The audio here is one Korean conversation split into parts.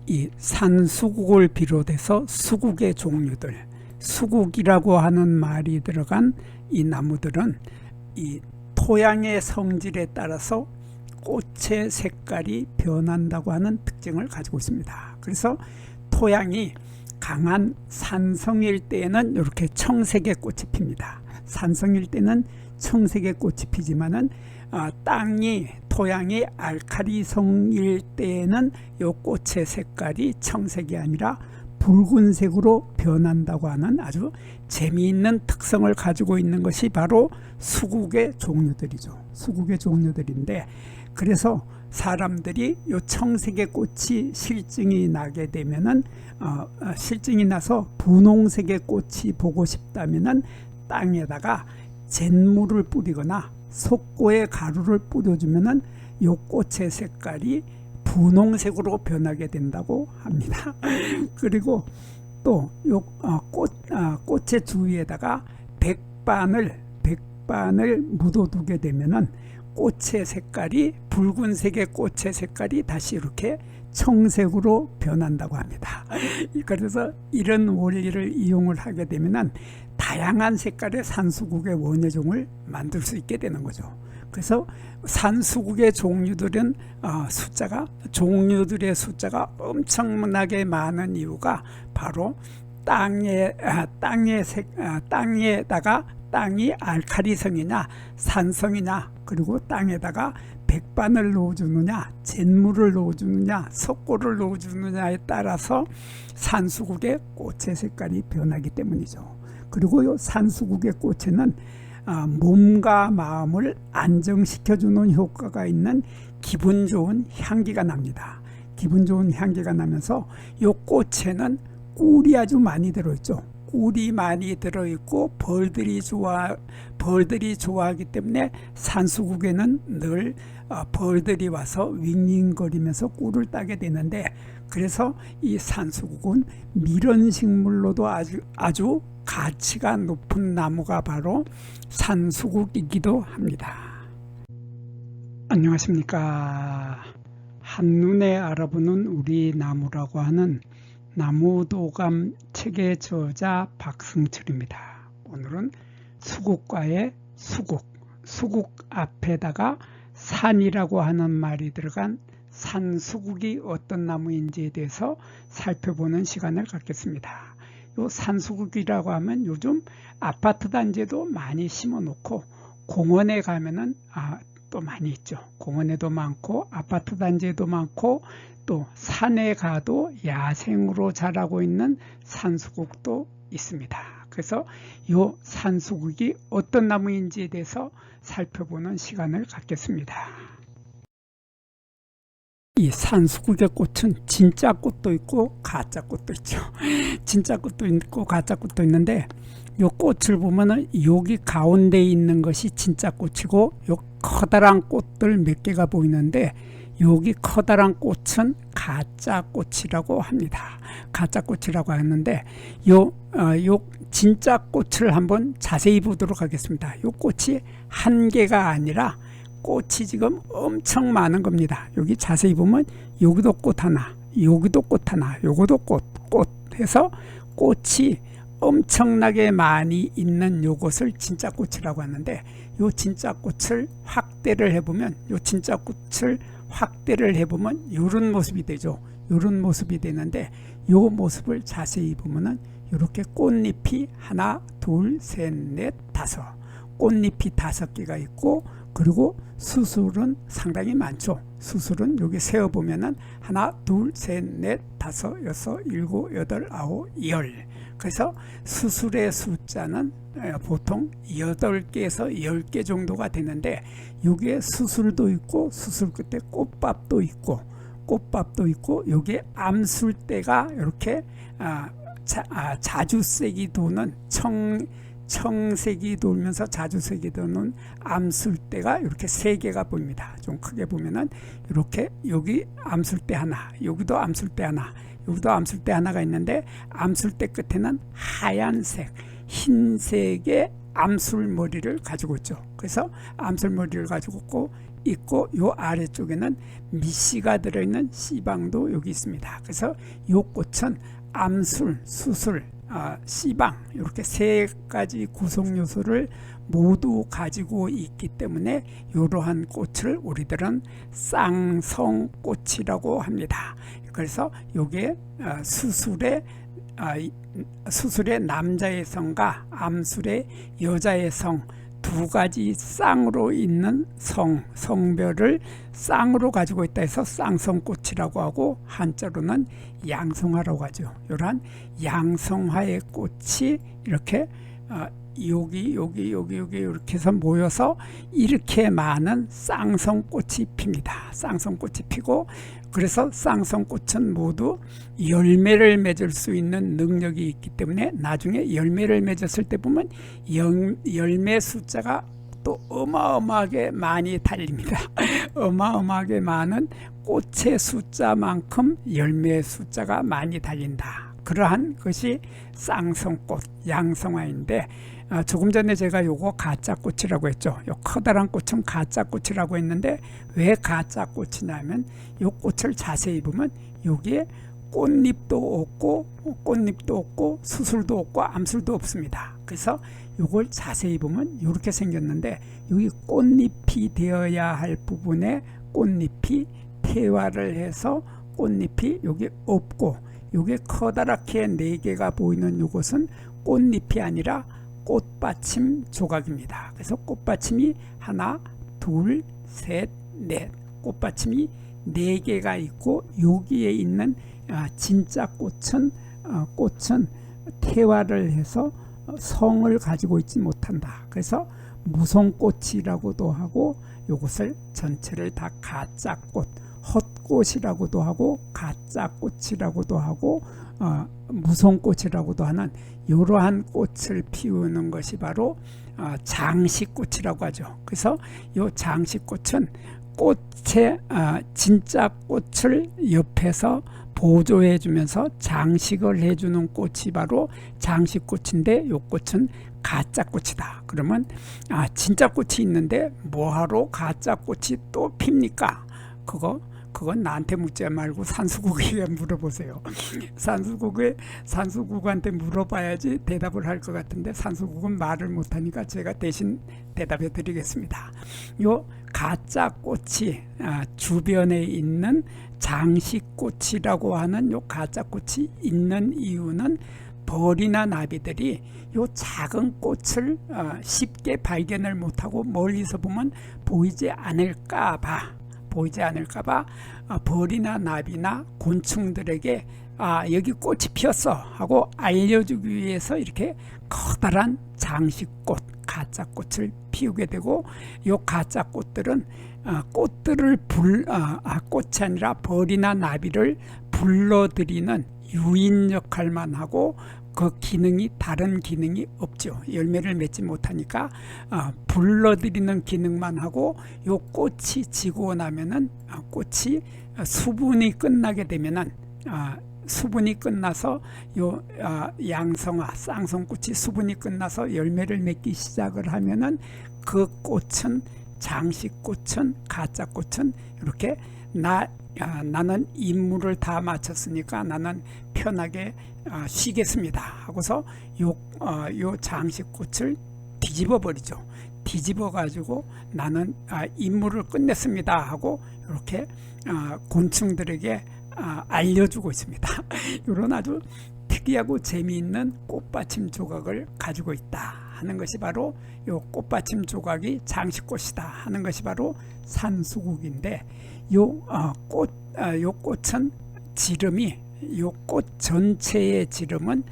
이 산수국을 비롯해서 수국의 종류들, 수국이라고 하는 말이 들어간 이 나무들은 이 토양의 성질에 따라서 꽃의 색깔이 변한다고 하는 특징을 가지고 있습니다. 그래서 토양이 강한 산성일 때에는 이렇게 청색의 꽃이 핍니다. 산성일 때는 청색의 꽃이 피지만은 토양이 알칼리성일 때에는 이 꽃의 색깔이 청색이 아니라 붉은색으로 변한다고 하는 아주 재미있는 특성을 가지고 있는 것이 바로 수국의 종류들이죠. 수국의 종류들인데, 그래서 사람들이 이 청색의 꽃이 실증이 나게 되면은 실증이 나서 분홍색의 꽃이 보고 싶다면은 땅에다가 잿물을 뿌리거나 석고에 가루를 뿌려주면은 이 꽃의 색깔이 분홍색으로 변하게 된다고 합니다. 그리고 또 꽃의 주위에다가 백반을 묻어두게 되면은 꽃의 색깔이, 붉은색의 꽃의 색깔이 다시 이렇게 청색으로 변한다고 합니다. 그래서 이런 원리를 이용을 하게 되면은 다양한 색깔의 산수국의 원예종을 만들 수 있게 되는 거죠. 그래서 산수국의 종류들은 종류들의 숫자가 엄청나게 많은 이유가 바로 땅에다가 땅이 알칼리성이냐 산성이냐, 그리고 땅에다가 백반을 넣어주느냐, 잿물을 넣어주느냐, 석고를 넣어주느냐에 따라서 산수국의 꽃의 색깔이 변하기 때문이죠. 그리고 이 산수국의 꽃에는 몸과 마음을 안정시켜주는 효과가 있는 기분 좋은 향기가 납니다. 기분 좋은 향기가 나면서 이 꽃에는 꿀이 아주 많이 들어있죠. 꿀이 많이 들어있고 벌들이 좋아하기 때문에 산수국에는 늘 벌들이 와서 윙윙거리면서 꿀을 따게 되는데, 그래서 이 산수국은 밀원식물로도 아주 가치가 높은 나무가 바로 산수국이기도 합니다. 안녕하십니까. 한눈에 알아보는 우리 나무라고 하는 나무도감 책의 저자 박승철입니다. 오늘은 수국과의 수국 앞에다가 산이라고 하는 말이 들어간 산수국이 어떤 나무인지에 대해서 살펴보는 시간을 갖겠습니다. 요 산수국이라고 하면 요즘 아파트 단지에도 많이 심어 놓고 공원에 가면은 또 많이 있죠. 공원에도 많고 아파트 단지에도 많고 또 산에 가도 야생으로 자라고 있는 산수국도 있습니다. 그래서 이 산수국이 어떤 나무인지에 대해서 살펴보는 시간을 갖겠습니다. 이 산수국의 꽃은 진짜 꽃도 있고 가짜 꽃도 있죠. 진짜 꽃도 있고 가짜 꽃도 있는데, 이 꽃을 보면은 여기 가운데 있는 것이 진짜 꽃이고, 요 커다란 꽃들 몇 개가 보이는데 여기 커다란 꽃은 가짜 꽃이라고 합니다. 가짜 꽃이라고 하는데 요 진짜 꽃을 한번 자세히 보도록 하겠습니다. 요 꽃이 한 개가 아니라 꽃이 지금 엄청 많은 겁니다. 여기 자세히 보면 여기도 꽃 하나, 여기도 꽃 하나, 요것도 꽃 해서 꽃이 엄청나게 많이 있는 요것을 진짜 꽃이라고 하는데, 요 진짜 꽃을 확대를 해보면 이런 모습이 되죠. 이런 모습이 되는데, 요 모습을 자세히 보면은 이렇게 꽃잎이 하나, 둘, 셋, 넷, 다섯, 꽃잎이 5개가 있고, 그리고 수술은 상당히 많죠. 수술은 여기 세어보면은 하나, 둘, 셋, 넷, 다섯, 여섯, 일곱, 여덟, 아홉, 열. 그래서 수술의 숫자는 보통 8개에서 10개 정도가 되는데, 여기에 수술도 있고 수술 끝에 꽃밥도 있고 여기에 암술대가 이렇게 자주색이 도는 청색이 돌면서 자주색이 도는 암술대가 이렇게 3개가 보입니다. 좀 크게 보면은 이렇게 여기 암술대 하나, 여기도 암술대 하나, 여기도 암술대 하나가 있는데, 암술대 끝에는 하얀색, 흰색의 암술머리를 가지고 있죠. 그래서 암술머리를 가지고 있고 요 아래쪽에는 미씨가 들어있는 씨방도 여기 있습니다. 그래서 요 꽃은 암술, 수술, 씨방 이렇게 세 가지 구성 요소를 모두 가지고 있기 때문에 이러한 꽃을 우리들은 쌍성꽃이라고 합니다. 그래서 이게 수술의 남자의 성과 암술의 여자의 성 두 가지 쌍으로 있는 성별을 쌍으로 가지고 있다 해서 쌍성꽃이라고 하고, 한자로는 양성화라고 하죠. 이러한 양성화의 꽃이 이렇게 여기 이렇게 해서 모여서 이렇게 많은 쌍성꽃이 핍니다. 쌍성꽃이 피고, 그래서 쌍성꽃은 모두 열매를 맺을 수 있는 능력이 있기 때문에 나중에 열매를 맺었을 때 보면 열매 숫자가 또 어마어마하게 많이 달립니다. 어마어마하게 많은 꽃의 숫자만큼 열매의 숫자가 많이 달린다. 그러한 것이 쌍성꽃, 양성화인데, 조금 전에 제가 요거 가짜꽃이라고 했죠. 요 커다란 꽃은 가짜꽃이라고 했는데, 왜 가짜꽃이냐면 요 꽃을 자세히 보면 여기에 꽃잎도 없고 수술도 없고 암술도 없습니다. 그래서 요걸 자세히 보면 이렇게 생겼는데, 여기 꽃잎이 되어야 할 부분에 꽃잎이 퇴화를 해서 꽃잎이 여기 없고, 요게 커다랗게 4개가 보이는 요것은 꽃잎이 아니라 꽃받침 조각입니다. 그래서 꽃받침이 하나, 둘, 셋, 넷, 꽃받침이 4개가 있고, 여기에 있는 진짜 꽃은 퇴화를 해서 성을 가지고 있지 못한다. 그래서 무성꽃이라고도 하고, 요것을 전체를 다 가짜꽃, 헛꽃이라고도 하고 가짜꽃이라고도 하고 무성꽃이라고도 하는 이러한 꽃을 피우는 것이 바로 장식꽃이라고 하죠. 그래서 이 장식꽃은 꽃의 진짜 꽃을 옆에서 보조해 주면서 장식을 해주는 꽃이 바로 장식꽃인데, 이 꽃은 가짜꽃이다. 그러면 진짜 꽃이 있는데 뭐하러 가짜꽃이 또 핍니까? 그건 나한테 묻지 말고 산수국에게 물어보세요. 산수국한테 물어봐야지 대답을 할 것 같은데, 산수국은 말을 못하니까 제가 대신 대답해 드리겠습니다. 요 가짜꽃이 주변에 있는 장식꽃이라고 하는 요 가짜꽃이 있는 이유는 벌이나 나비들이 요 작은 꽃을 쉽게 발견을 못하고 멀리서 보면 보이지 않을까봐 벌이나 나비나 곤충들에게 여기 꽃이 피었어 하고 알려주기 위해서 이렇게 커다란 장식꽃, 가짜꽃을 피우게 되고, 이 가짜꽃들은 꽃이 아니라 벌이나 나비를 불러들이는 유인 역할만 하고, 그 기능이 다른 기능이 없죠. 열매를 맺지 못하니까 불러들이는 기능만 하고, 요 꽃이 지고 나면은 꽃이 수분이 끝나게 되면은 수분이 끝나서 요 양성화 쌍성꽃이 수분이 끝나서 열매를 맺기 시작을 하면은 그 꽃은 장식꽃은 가짜꽃은 이렇게 나는 임무를 다 마쳤으니까 나는 편하게 쉬겠습니다 하고서 요 장식꽃을 뒤집어 버리죠. 뒤집어 가지고 나는 임무를 끝냈습니다 하고 이렇게 곤충들에게 알려주고 있습니다. 이런 아주 특이하고 재미있는 꽃받침 조각을 가지고 있다 하는 것이 바로 요 꽃받침 조각이 장식꽃이다 하는 것이 바로 산수국인데, 요 꽃은 지름이, 요 꽃 전체의 지름은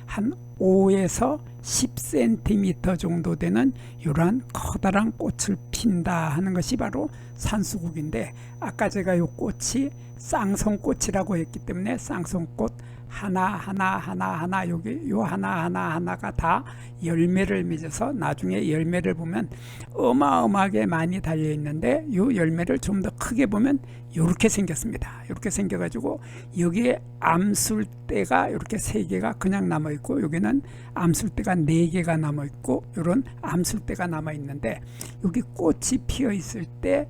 한 5에서 10cm 정도 되는 이러한 커다란 꽃을 핀다 하는 것이 바로 산수국인데, 아까 제가 이 꽃이 쌍성꽃이라고 했기 때문에 쌍성꽃 하나 여기 요 하나가 다 열매를 맺어서 나중에 열매를 보면 어마어마하게 많이 달려 있는데 요 열매를 좀 더 크게 보면 이렇게 생겼습니다. 이렇게 생겨가지고 여기에 암술대가 이렇게 3개가 그냥 남아 있고 여기는 암술대가 4개가 남아 있고 이런 암술대가 남아 있는데 여기 꽃이 피어 있을 때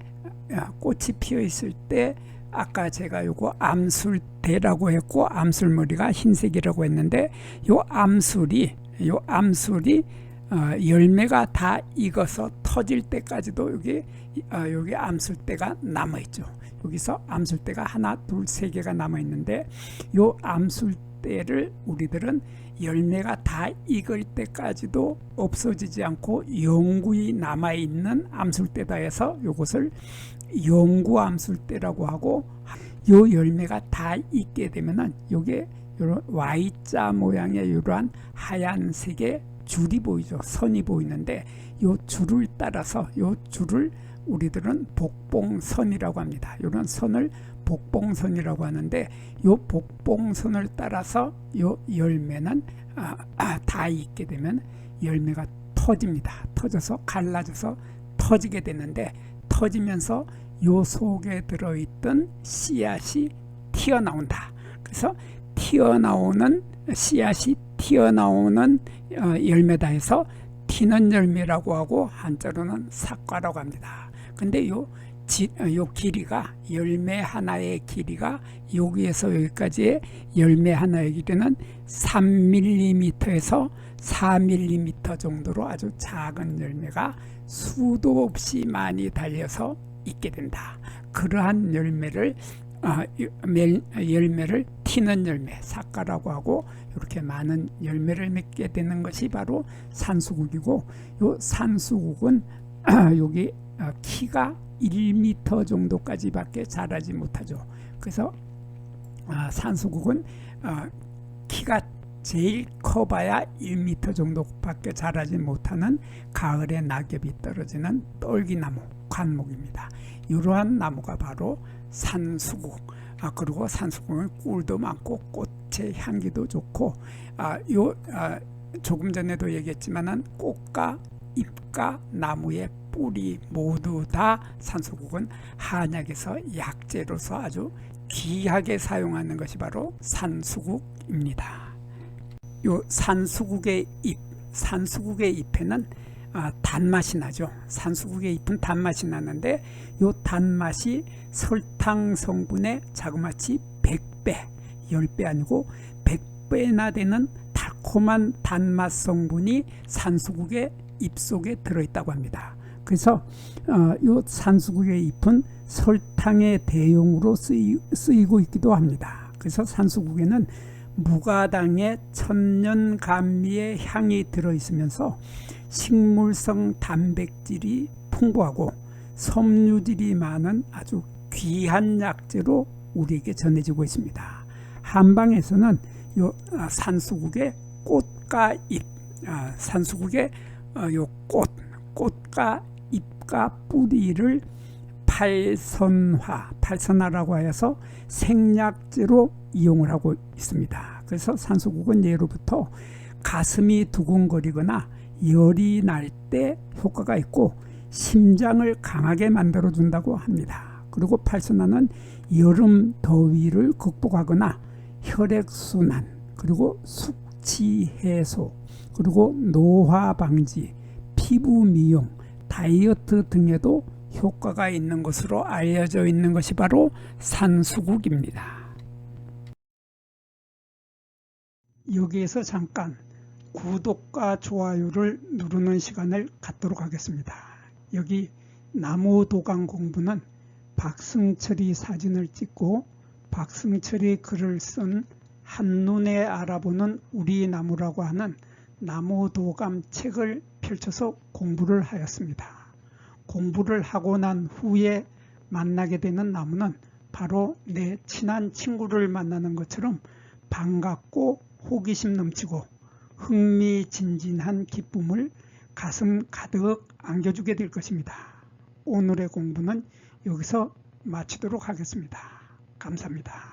아까 제가 요거 암술대라고 했고 암술머리가 흰색이라고 했는데 요 암술이 열매가 다 익어서 터질 때까지도 여기 암술대가 남아 있죠. 여기서 암술대가 하나, 둘, 3개가 남아 있는데 요 암술대를 우리들은 열매가 다 익을 때까지도 없어지지 않고 영구히 남아 있는 암술대다 해서 요것을 영구 암술대라고 하고, 요 열매가 다 익게 되면은 요게 요런 Y자 모양의 이러한 하얀색의 줄이 보이죠. 선이 보이는데 요 줄을 따라서 요 줄을 우리들은 복봉선이라고 합니다. 이런 선을 복봉선이라고 하는데 요 복봉선을 따라서 요 열매는 다 익게 되면 열매가 터집니다. 터져서 갈라져서 터지게 되는데 터지면서 요 속에 들어있던 씨앗이 튀어나온다. 그래서 튀어나오는 씨앗이 튀어나오는 열매다 해서 튀는 열매라고 하고 한자로는 삭과라고 합니다. 근데 요 길이가 열매 하나의 길이가 여기에서 여기까지의 열매 하나의 길이는 3mm에서 4mm 정도로 아주 작은 열매가 수도 없이 많이 달려서 있게 된다. 그러한 열매를 튀는 열매, 삭과라고 하고 이렇게 많은 열매를 맺게 되는 것이 바로 산수국이고, 요 산수국은 여기 키가 1m 정도까지밖에 자라지 못하죠. 그래서 산수국은 키가 제일 커봐야 1m 정도밖에 자라지 못하는 가을에 낙엽이 떨어지는 떨기나무, 관목입니다. 이러한 나무가 바로 산수국. 그리고 산수국은 꿀도 많고 꽃의 향기도 좋고, 조금 전에도 얘기했지만은 꽃과 잎과 나무의 뿌리 모두 다 산수국은 한약에서 약재로서 아주 귀하게 사용하는 것이 바로 산수국입니다. 요 산수국의 잎에는 단맛이 나죠. 산수국의 잎은 단맛이 나는데 요 단맛이 설탕 성분의 자그마치 100배, 10배 아니고 100배나 되는 달콤한 단맛 성분이 산수국의 잎 속에 들어있다고 합니다. 그래서 요 산수국의 잎은 설탕의 대용으로 쓰이고 있기도 합니다. 그래서 산수국에는 무가당의 천년감미의 향이 들어있으면서 식물성 단백질이 풍부하고 섬유질이 많은 아주 귀한 약재로 우리에게 전해지고 있습니다. 한방에서는 요 산수국의 꽃과 잎, 산수국의 요 꽃과 잎과 뿌리를 팔선화라고 하여서 생약재로 이용을 하고 있습니다. 그래서 산수국은 예로부터 가슴이 두근거리거나 열이 날 때 효과가 있고 심장을 강하게 만들어 준다고 합니다. 그리고 팔선화는 여름 더위를 극복하거나 혈액순환, 그리고 숙취 해소, 그리고 노화 방지, 피부 미용, 다이어트 등에도 효과가 있는 것으로 알려져 있는 것이 바로 산수국입니다. 여기에서 잠깐 구독과 좋아요를 누르는 시간을 갖도록 하겠습니다. 여기 나무도감 공부는 박승철이 사진을 찍고 박승철이 글을 쓴 한눈에 알아보는 우리 나무라고 하는 나무도감 책을 펼쳐서 공부를 하였습니다. 공부를 하고 난 후에 만나게 되는 나무는 바로 내 친한 친구를 만나는 것처럼 반갑고 호기심 넘치고 흥미진진한 기쁨을 가슴 가득 안겨주게 될 것입니다. 오늘의 공부는 여기서 마치도록 하겠습니다. 감사합니다.